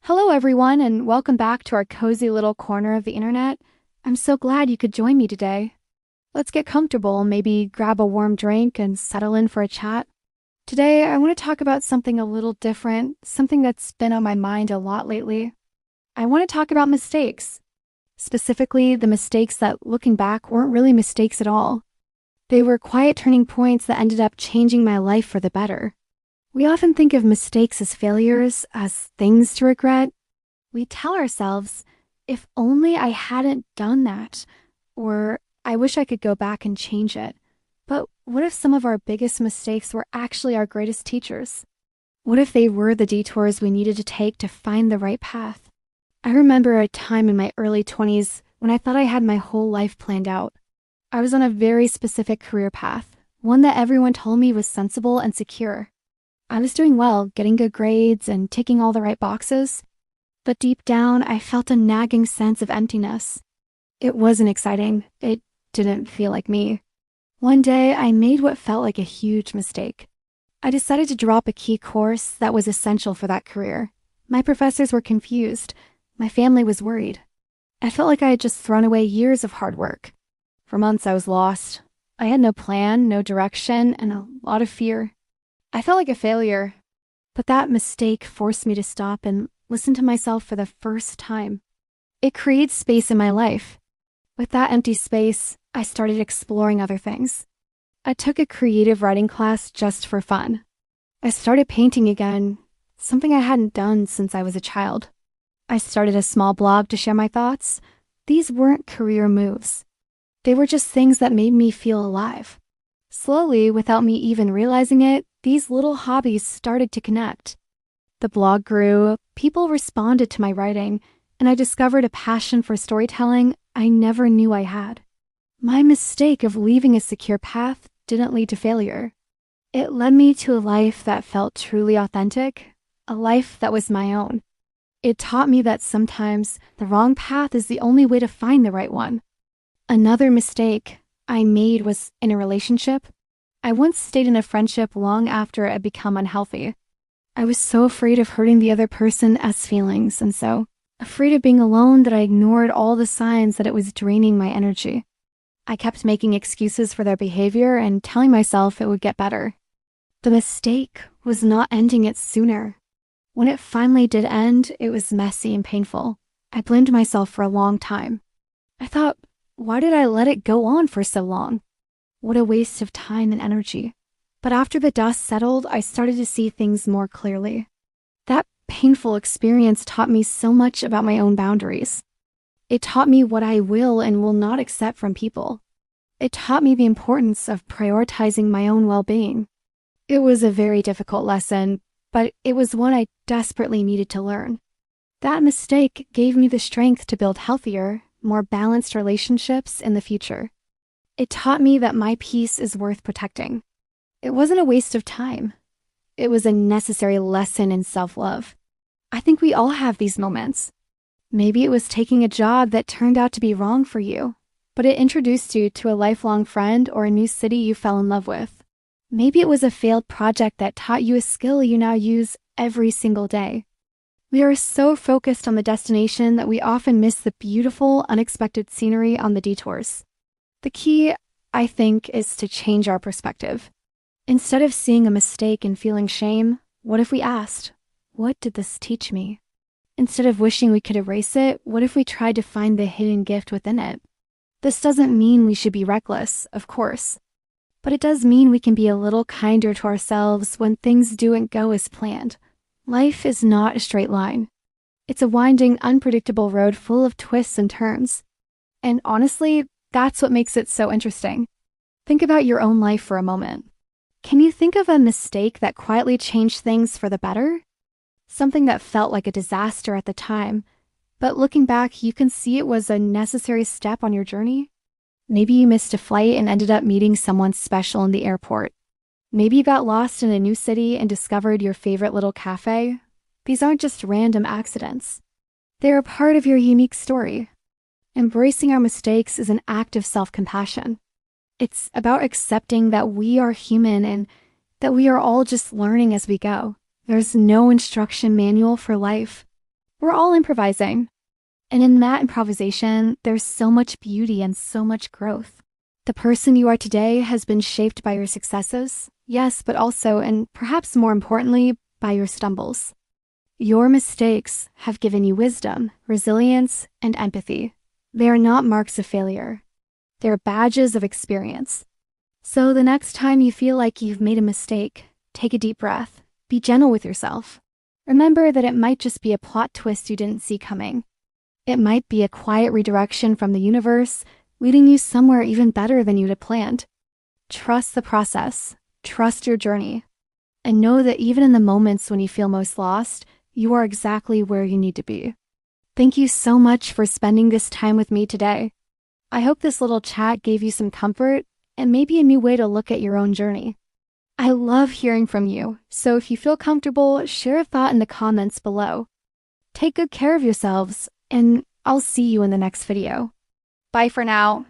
Hello, everyone, and welcome back to our cozy little corner of the internet. I'm so glad you could join me today. Let's get comfortable, maybe grab a warm drink and settle in for a chat. Today, I want to talk about something a little different, something that's been on my mind a lot lately. I want to talk about mistakes, specifically the mistakes that, looking back, weren't really mistakes at all. They were quiet turning points that ended up changing my life for the better. We often think of mistakes as failures, as things to regret. We tell ourselves, if only I hadn't done that, or I wish I could go back and change it. But what if some of our biggest mistakes were actually our greatest teachers? What if they were the detours we needed to take to find the right path? I remember a time in my early 20s when I thought I had my whole life planned out. I was on a very specific career path, one that everyone told me was sensible and secure. I was doing well, getting good grades and ticking all the right boxes, but deep down, I felt a nagging sense of emptiness. It wasn't exciting. It didn't feel like me. One day, I made what felt like a huge mistake. I decided to drop a key course that was essential for that career. My professors were confused. My family was worried. I felt like I had just thrown away years of hard work. For months, I was lost. I had no plan, no direction, and a lot of fear. I felt like a failure, but that mistake forced me to stop and listen to myself for the first time. It created space in my life. With that empty space, I started exploring other things. I took a creative writing class just for fun. I started painting again, something I hadn't done since I was a child. I started a small blog to share my thoughts. These weren't career moves. They were just things that made me feel alive. Slowly, without me even realizing it, these little hobbies started to connect. The blog grew, people responded to my writing, and I discovered a passion for storytelling I never knew I had. My mistake of leaving a secure path didn't lead to failure. It led me to a life that felt truly authentic, a life that was my own. It taught me that sometimes the wrong path is the only way to find the right one. Another mistake I made was in a relationship. I once stayed in a friendship long after it had become unhealthy. I was so afraid of hurting the other person as feelings, and so afraid of being alone that I ignored all the signs that it was draining my energy. I kept making excuses for their behavior and telling myself it would get better. The mistake was not ending it sooner. When it finally did end, it was messy and painful. I blamed myself for a long time. I thought, why did I let it go on for so long? What a waste of time and energy. But after the dust settled, I started to see things more clearly. That painful experience taught me so much about my own boundaries. It taught me what I will and will not accept from people. It taught me the importance of prioritizing my own well-being. It was a very difficult lesson, but it was one I desperately needed to learn. That mistake gave me the strength to build healthier, more balanced relationships in the future. It taught me that my peace is worth protecting. It wasn't a waste of time. It was a necessary lesson in self-love. I think we all have these moments. Maybe it was taking a job that turned out to be wrong for you, but it introduced you to a lifelong friend or a new city you fell in love with. Maybe it was a failed project that taught you a skill you now use every single day. We are so focused on the destination that we often miss the beautiful, unexpected scenery on the detours. The key, I think, is to change our perspective. Instead of seeing a mistake and feeling shame, what if we asked, what did this teach me? Instead of wishing we could erase it, what if we tried to find the hidden gift within it? This doesn't mean we should be reckless, of course, but it does mean we can be a little kinder to ourselves when things don't go as planned. Life is not a straight line. It's a winding, unpredictable road full of twists and turns. And honestly, that's what makes it so interesting. Think about your own life for a moment. Can you think of a mistake that quietly changed things for the better? Something that felt like a disaster at the time, but looking back, you can see it was a necessary step on your journey. Maybe you missed a flight and ended up meeting someone special in the airport. Maybe you got lost in a new city and discovered your favorite little cafe. These aren't just random accidents. They're a part of your unique story. Embracing our mistakes is an act of self-compassion. It's about accepting that we are human and that we are all just learning as we go. There's no instruction manual for life. We're all improvising. And in that improvisation, there's so much beauty and so much growth. The person you are today has been shaped by your successes, yes, but also, and perhaps more importantly, by your stumbles. Your mistakes have given you wisdom, resilience, and empathy. They are not marks of failure. They're badges of experience. So the next time you feel like you've made a mistake, take a deep breath. Be gentle with yourself. Remember that it might just be a plot twist you didn't see coming. It might be a quiet redirection from the universe, leading you somewhere even better than you'd have planned. Trust the process. Trust your journey. And know that even in the moments when you feel most lost, you are exactly where you need to be. Thank you so much for spending this time with me today. I hope this little chat gave you some comfort and maybe a new way to look at your own journey. I love hearing from you, so if you feel comfortable, share a thought in the comments below. Take good care of yourselves, and I'll see you in the next video. Bye for now.